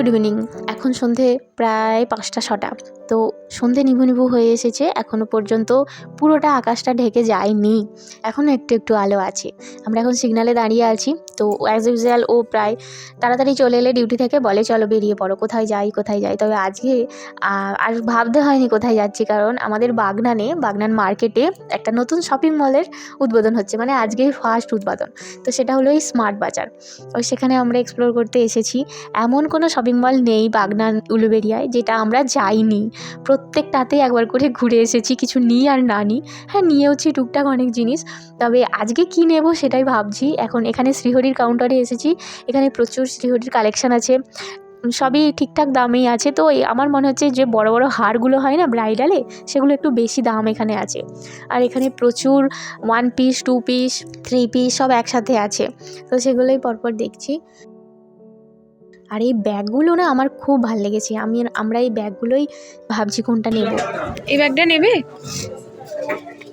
Good evening. এখন সন্ধে প্রায় ৫টা ৬টা। তো সন্ধে নিভু নিভু হয়ে এসেছে, এখনও পর্যন্ত পুরোটা আকাশটা ঢেকে যায়নি, এখনও একটু একটু আলো আছে। আমরা এখন সিগনালে দাঁড়িয়ে আছি। তো অ্যাজ ইউজুয়াল ও প্রায় তাড়াতাড়ি চলে এলে ডিউটি থেকে বলে চলো বেরিয়ে পড়ো, কোথায় যাই কোথায় যাই। তবে আজকে আর ভাবতে হয়নি কোথায় যাচ্ছি, কারণ আমাদের বাগনান মার্কেটে একটা নতুন শপিং মলের উদ্বোধন হচ্ছে, মানে আজকেই ফার্স্ট উদ্বোধন। তো সেটা হলো এই স্মার্ট বাজার। ওই সেখানে আমরা এক্সপ্লোর করতে এসেছি। এমন কোনো শপিং মল নেই বাগনান উলুবেড়িয়ায় যেটা আমরা যাইনি, প্রত্যেকটাতেই একবার করে ঘুরে এসেছি, কিছু নিই আর না নিই। হ্যাঁ, নিয়েওছি টুকটাক অনেক জিনিস, তবে আজকে কী নেব সেটাই ভাবছি। এখন এখানে শ্রীহরির কাউন্টারে এসেছি, এখানে প্রচুর শ্রীহরির কালেকশান আছে, সবই ঠিকঠাক দামেই আছে। তো আমার মনে হচ্ছে যে বড় বড় হারগুলো হয় না ব্রাইডালে, সেগুলো একটু বেশি দাম এখানে আছে। আর এখানে প্রচুর 1 পিস 2 পিস 3 পিস সব একসাথে আছে, তো সেগুলোই পরপর দেখছি। আর এই ব্যাগগুলো না আমার খুব ভালো লেগেছে, আমরা এই ব্যাগগুলোই ভাবছি কোনটা নেব। এই ব্যাগটা নেবে,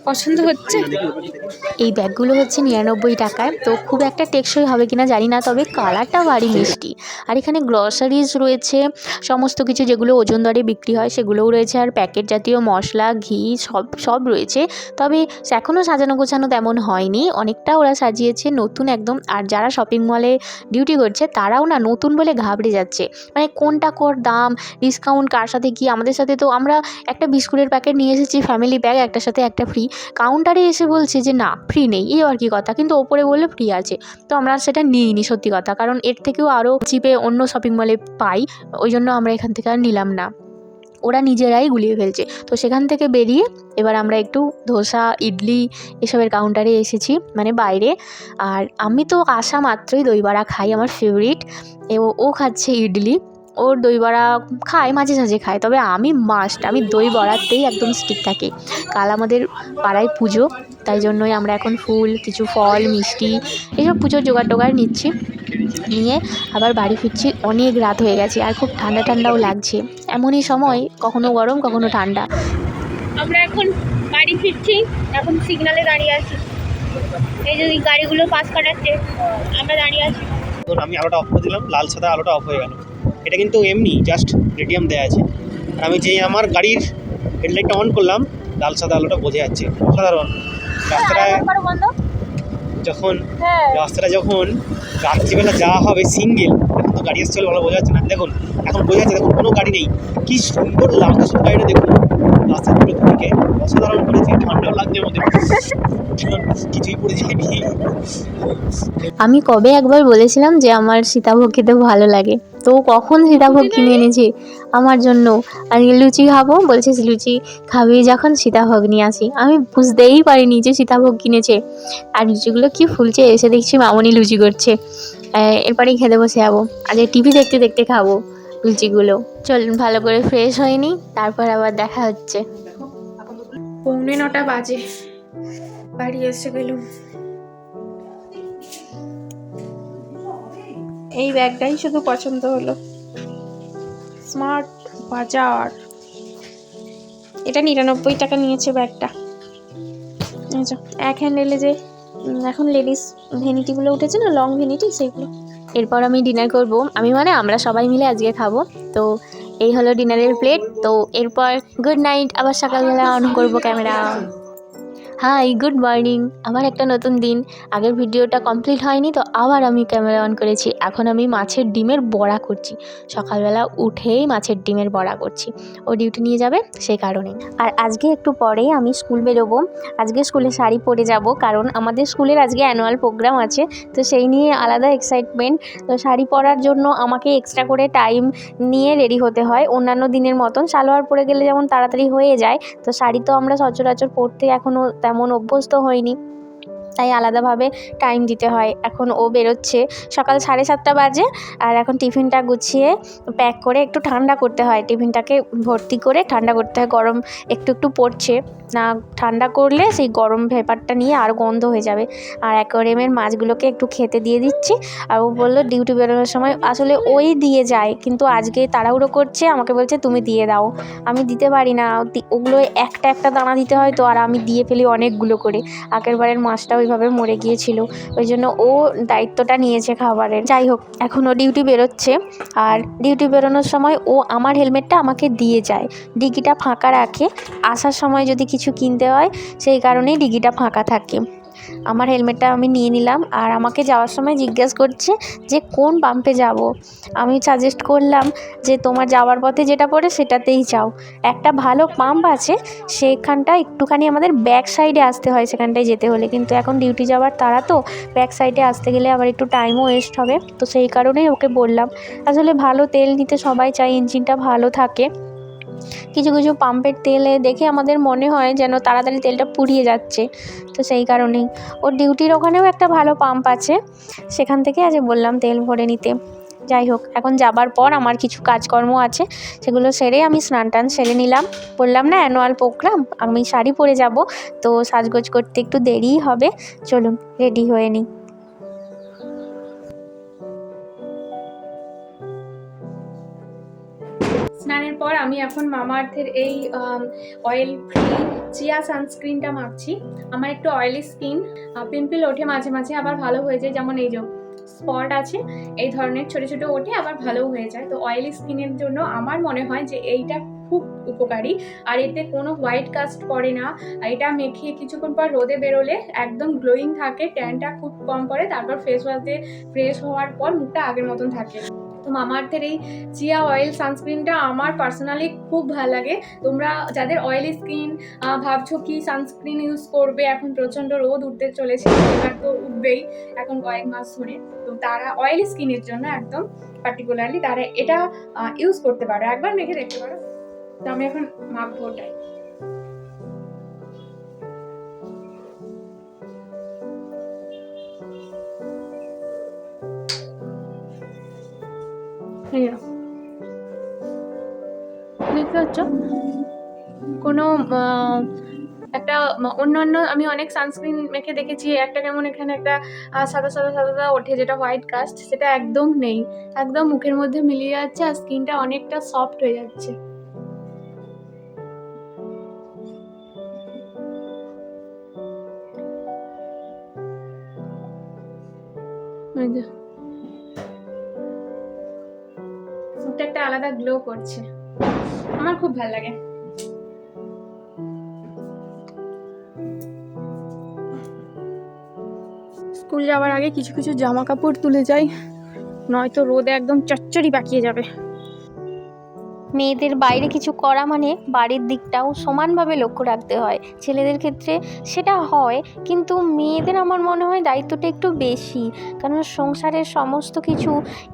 পছন্দ হচ্ছে? এই ব্যাগগুলো হচ্ছে 99 টাকায়। তো খুব একটা টেকসই হবে কিনা জানি না, তবে কালারটা ভারী মিষ্টি। আর এখানে গ্রসারিজ রয়েছে, সমস্ত কিছু যেগুলো ওজন দরে বিক্রি হয় সেগুলোও রয়েছে, আর প্যাকেট জাতীয় মশলা ঘি সব রয়েছে। তবে এখনও সাজানো গোছানো তেমন হয়নি, অনেকটা ওরা সাজিয়েছে নতুন একদম। আর যারা শপিং মলে ডিউটি করছে তারাও না নতুন বলে ঘাবড়ে যাচ্ছে, মানে কোনটা কোর দাম, ডিসকাউন্ট কার সাথে কি। আমাদের সাথে তো আমরা একটা বিস্কুটের প্যাকেট নিয়ে এসেছি, ফ্যামিলি প্যাক, একটার সাথে একটা ফ্রি। কাউন্টারে এসে বলছে যে না ফ্রি নেই, এই আর কি কথা, কিন্তু ওপরে বললে ফ্রি আছে। তো আমরা সেটা নিইনি সত্যি কথা, কারণ এর থেকেও আরও চিপে অন্য শপিং মলে পাই, ওই জন্য আমরা এখান থেকে আর নিলাম না, ওরা নিজেরাই গুলিয়ে ফেলছে। তো সেখান থেকে বেরিয়ে এবার আমরা একটু ধোসা ইডলি এসবের কাউন্টারে এসেছি, মানে বাইরে। আর আমি তো আসা মাত্রই দই বড়া খাই, আমার ফেভারিট। ও খাচ্ছে ইডলি, ওর দই বড়া খায়, মাঝে সাঝে খায়, তবে আমি দই বড়াতেই একদম স্টিক থাকি। কাল আমাদের পাড়ায় পুজো, তাই জন্যই আমরা এখন ফুল, কিছু ফল, মিষ্টি এইসব পুজোর জোগাড় টোগাড় নিচ্ছি, নিয়ে আবার বাড়ি ফিরছি। অনেক রাত হয়ে গেছে আর খুব ঠান্ডা ঠান্ডাও লাগছে, এমনই সময় কখনো গরম কখনো ঠান্ডা। আমরা এখন বাড়ি ফিরছি, এখন সিগনালে দাঁড়িয়ে আছি, এই যে গাড়িগুলো পাস কাটাচ্ছে, আমরা দাঁড়িয়ে আছি। আমি আলোটা অফ করে দিলাম, লাল সাদা আলোটা অফ হয়ে গেল। এটা কিন্তু এমনি জাস্ট রেডিয়াম দেওয়া আছে। আর আমি যেই আমার গাড়ির হেডলাইটটা অন করলাম, লাল সাদা আলোটা বোঝা যাচ্ছে। সাধারণ রাস্তাটা যখন রাত্রিবেলা যাওয়া হবে সিঙ্গেল, এখন তো গাড়ি আসছে ভালো বোঝা যাচ্ছে না। দেখুন এখন বোঝা যাচ্ছে, দেখুন কোনো গাড়ি নেই, কি সুন্দর লাগছে শুধু গাড়িটা দেখুন। রাস্তার থেকে অসাধারণ করেছে, ঠান্ডাও লাগছে আমাদের, কিছুই পড়ে যায়নি। আমি কবে একবার বলেছিলাম যে আমার সীতাভোগ খেতে ভালো লাগে, তো কখন সীতাভোগ কিনে এনেছে আমার জন্য। আর লুচি খাবো বলছে, লুচি খাবি যখন সীতাভোগ নিয়ে আসি। আমি বুঝতেই পারিনি যে সীতাভোগ কিনেছে। আর লুচিগুলো কি ফুলছে, এসে দেখছি মামনি লুচি করছে। এরপরেই খেতে বসে যাবো, আজকে টিভি দেখতে দেখতে খাবো লুচিগুলো। চলুন ভালো করে ফ্রেশ হয়নি, তারপর আবার দেখা হচ্ছে। 9:45 বাজে, বাড়ি এসে গেলুম। এই ব্যাগটাই শুধু পছন্দ হলো, স্মার্ট বাজার। এটা 99 টাকা নিয়েছে ব্যাগটা। এক হ্যান্ডেলে যে এখন লেডিস ভ্যানিটিগুলো উঠেছে না, লং ভ্যানিটি, সেগুলো। এরপর আমি ডিনার করব, আমরা সবাই মিলে আজকে খাবো। তো এই হলো ডিনারের প্লেট। তো এরপর গুড নাইট, আবার সকালবেলা অন করব ক্যামেরা। High, good morning. আমার একটা নতুন দিন, আগের ভিডিওটা কমপ্লিট হয়নি, তো আবার আমি ক্যামেরা অন করেছি। এখন আমি মাছের ডিমের বড়া করছি, সকালবেলা উঠেই মাছের ডিমের বড়া করছি, ও ডিউটি নিয়ে যাবে সেই কারণে। আর আজকে একটু পরেই আমি স্কুল বেরোবো, আজকে স্কুলে শাড়ি পরে যাব, কারণ আমাদের স্কুলের আজকে অ্যানুয়াল প্রোগ্রাম আছে, তো সেই নিয়ে আলাদা এক্সাইটমেন্ট। তো শাড়ি পরার জন্য আমাকে এক্সট্রা করে টাইম নিয়ে রেডি হতে হয়, অন্যান্য দিনের মতন সালোয়ার পরে গেলে যেমন তাড়াতাড়ি হয়ে যায়, তো শাড়ি তো আমরা সচরাচর পরতে এখনও তেমন অভ্যস্ত হইনি, তাই আলাদাভাবে টাইম দিতে হয়। এখন ও বেরোচ্ছে, সকাল 7:30 বাজে, আর এখন টিফিনটা গুছিয়ে প্যাক করে একটু ঠান্ডা করতে হয়, টিফিনটাকে ভর্তি করে ঠান্ডা করতে হয়। গরম একটু একটু পড়ছে, না ঠান্ডা করলে সেই গরম ভেপারটা নিয়ে আরও গন্ধ হয়ে যাবে। আর অ্যাকোয়ারিয়ামের মাছগুলোকে একটু খেতে দিয়ে দিচ্ছি। আর ও বললো ডিউটি বেরোনোর সময় আসলে ওই দিয়ে যায়, কিন্তু আজকে তাড়াহুড়ো করছে, আমাকে বলছে তুমি দিয়ে দাও। আমি দিতে পারি না, ওগুলো একটা একটা দানা দিতে হয় তো, আর আমি দিয়ে ফেলি অনেকগুলো করে। আগের বারের মাছটাও ওইভাবে মরে গিয়েছিল, ওই জন্য ও দায়িত্বটা নিয়েছে খাবারের। যাই হোক, এখন ও ডিউটি বেরোচ্ছে, আর ডিউটি বেরোনোর সময় ও আমার হেলমেটটা আমাকে দিয়ে যায়, ডিগিটা ফাঁকা রাখে। আসার সময় যদি কিছু কিনতে হয় সেই কারণেই ডিগিটা ফাঁকা থাকে। আমার হেলমেটটা আমি নিয়ে নিলাম, আর আমাকে যাওয়ার সময় জিজ্ঞেস করছে যে কোন পাম্পে যাব। আমি সাজেস্ট করলাম যে তোমার যাওয়ার পথে যেটা পড়ে সেটাতেই যাও। একটা ভালো পাম্প আছে, সেখানটা একটুখানি আমাদের ব্যাক সাইডে আসতে হয় সেখানটায় যেতে হলে, কিন্তু এখন ডিউটি যাওয়ার তাড়া তো ব্যাক সাইডে আসতে গেলে আবার একটু টাইমও ওয়েস্ট হবে, তো সেই কারণেই ওকে বললাম। আসলে ভালো তেল নিতে সবাই চায়, ইঞ্জিনটা ভালো থাকে। কিছু কিছু পাম্পের তেলে দেখে আমাদের মনে হয় যেন তাড়াতাড়ি তেলটা পুড়িয়ে যাচ্ছে, তো সেই কারণেই ওর ডিউটির ওখানেও একটা ভালো পাম্প আছে, সেখান থেকে আজ বললাম তেল ভরে নিতে। যাই হোক, এখন যাবার পর আমার কিছু কাজকর্ম আছে, সেগুলো সেরে আমি স্নান টান সেরে নিলাম। বললাম না অ্যানুয়াল প্রোগ্রাম, আমি শাড়ি পরে যাব, তো সাজগোজ করতে একটু দেরিই হবে। চলুন রেডি হয়ে নিই। স্নানের পর আমি এখন মামাআর্থের এই অয়েল ফ্রি চিয়া সানস্ক্রিনটা মাখছি। আমার একটু অয়েলি স্কিন, পিম্পল ওঠে মাঝে মাঝে, আবার ভালো হয়ে যায়, যেমন এই যে স্পট আছে এই ধরনের ছোটো ছোটো ওঠে, আবার ভালোও হয়ে যায়। তো অয়েলি স্কিনের জন্য আমার মনে হয় যে এইটা খুব উপকারী, আর এতে কোনো হোয়াইট কাস্ট পড়ে না। এটা মেখে কিছুক্ষণ পর রোদে বেরোলে একদম গ্লোয়িং থাকে, ট্যানটা খুব কম পড়ে, তারপর ফেস ওয়াশ দিয়ে ফ্রেশ হওয়ার পর মুখটা আগের মতন থাকে। তো মামাআর্থের এই চিয়া অয়েল সানস্ক্রিনটা আমার পার্সোনালি খুব ভালো লাগে। তোমরা যাদের অয়েলি স্কিন ভাবছো কি সানস্ক্রিন ইউজ করবে, এখন প্রচণ্ড রোদ উঠতে চলেছে, এবার তো উঠবেই এখন কয়েক মাস ধরে, তো তারা অয়েলি স্কিনের জন্য একদম পার্টিকুলারলি তারা এটা ইউজ করতে পারো, একবার মেখে দেখতে পারো। তো আমি এখন মাখবো ওটাই। দেখতে পাচ্ছ, কোনো একটা অন্যান্য আমি অনেক সানস্ক্রিন মেখে দেখেছি, একটা কেমন এখানে একটা সাদা সাদা সাদা ওঠে যেটা হোয়াইট কাস্ট, সেটা একদম নেই, একদম মুখের মধ্যে মিলিয়ে যাচ্ছে, আর স্কিনটা অনেকটা সফট হয়ে যাচ্ছে। মুখটা একটা আলাদা গ্লো করছে, আমার খুব ভালো লাগে। স্কুল যাওয়ার আগে কিছু কিছু জামা কাপড় তুলে যাই, নয়তো রোদে একদম চচ্চড়ি পাকিয়ে যাবে। মেয়েদের বাইরে কিছু করা মানে বাড়ির দিকটাও সমানভাবে লক্ষ্য রাখতে হয়। ছেলেদের ক্ষেত্রে সেটা হয়, কিন্তু মেয়েদের আমার মনে হয় দায়িত্বটা একটু বেশি, কারণ সংসারের সমস্ত কিছু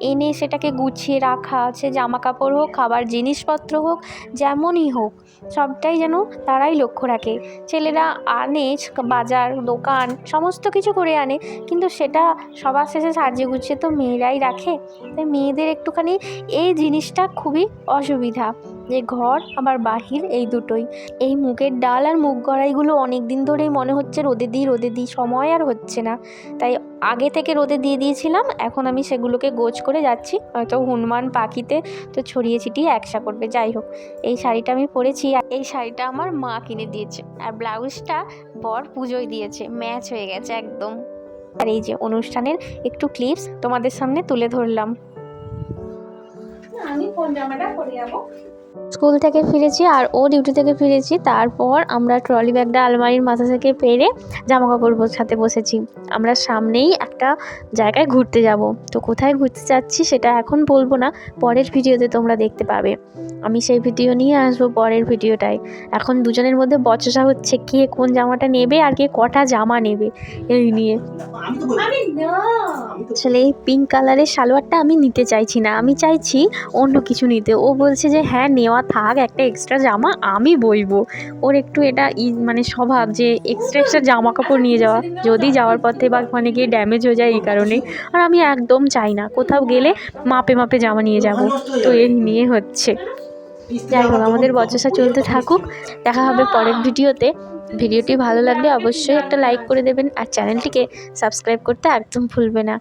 এনে সেটাকে গুছিয়ে রাখা, সে জামা কাপড় হোক, খাবার জিনিসপত্র হোক, যেমনই হোক সবটাই যেন তারাই লক্ষ্য রাখে। ছেলেরা আনে বাজার দোকান সমস্ত কিছু করে আনে, কিন্তু সেটা সবার শেষে সাজিয়ে গুছিয়ে তো মেয়েরাই রাখে। তাই মেয়েদের একটুখানি এই জিনিসটা খুবই অসুবিধা, যে ঘর আবার বাহির এই দুটোই। এই মুগের ডাল আর মুগ কড়াইগুলো অনেক দিন ধরেই মনে হচ্ছে রোদে দিই, সময় আর হচ্ছে না, তাই আগে থেকে রোদে দিয়ে দিয়েছিলাম। এখন আমি সেগুলোকে গোছ করে যাচ্ছি, হয়তো হনুমান পাখিতে তো ছড়িয়ে ছিটিয়ে একসা করবে। যাই হোক, এই শাড়িটা আমি পরেছি, আর এই শাড়িটা আমার মা কিনে দিয়েছে, আর ব্লাউজটা বর পুজোয় দিয়েছে, ম্যাচ হয়ে গেছে একদম। আর এই যে অনুষ্ঠানের একটু ক্লিপস তোমাদের সামনে তুলে ধরলাম। আমি কোন জামাটা পরে যাবো? স্কুল থেকে ফিরেছি আর ও ডিউটি থেকে ফিরেছি, তারপর আমরা ট্রলি ব্যাগটা আলমারির মাথা থেকে পেরে জামা কাপড় গোছাতে বসেছি। আমরা সামনেই একটা জায়গায় ঘুরতে যাব, তো কোথায় ঘুরতে যাচ্ছি সেটা এখন বলবো না, পরের ভিডিওতে তোমরা দেখতে পাবে। আমি সেই ভিডিও নিয়ে আসবো পরের ভিডিওটায়। এখন দুজনের মধ্যে বচসা হচ্ছে কে কোন জামাটা নেবে আর কে কটা জামা নেবে এই নিয়ে। আসলে এই পিঙ্ক কালারের সালোয়ারটা আমি নিতে চাইছি না, আমি চাইছি অন্য কিছু নিতে। ও বলছে যে হ্যাঁ নেওয়া থাক, একটা এক্সট্রা জামা আমি বইবো। ওর একটু এটা মানে স্বভাব যে এক্সট্রা জামা কাপড় নিয়ে যাওয়া, যদি যাওয়ার পথে বা ওখানে গিয়ে ড্যামেজ হয়ে যায় এই কারণেই। আর আমি একদম চাই না, কোথাও গেলে মাপে মাপে জামা নিয়ে যাব, তো এই নিয়ে হচ্ছে। যাই হোক, আমাদের বচসা চলতে থাকুক, দেখা হবে পরের ভিডিওতে। ভিডিওটি ভালো লাগলে অবশ্যই একটা লাইক করে দেবেন, আর চ্যানেলটিকে সাবস্ক্রাইব করতে একদম ভুলবে না।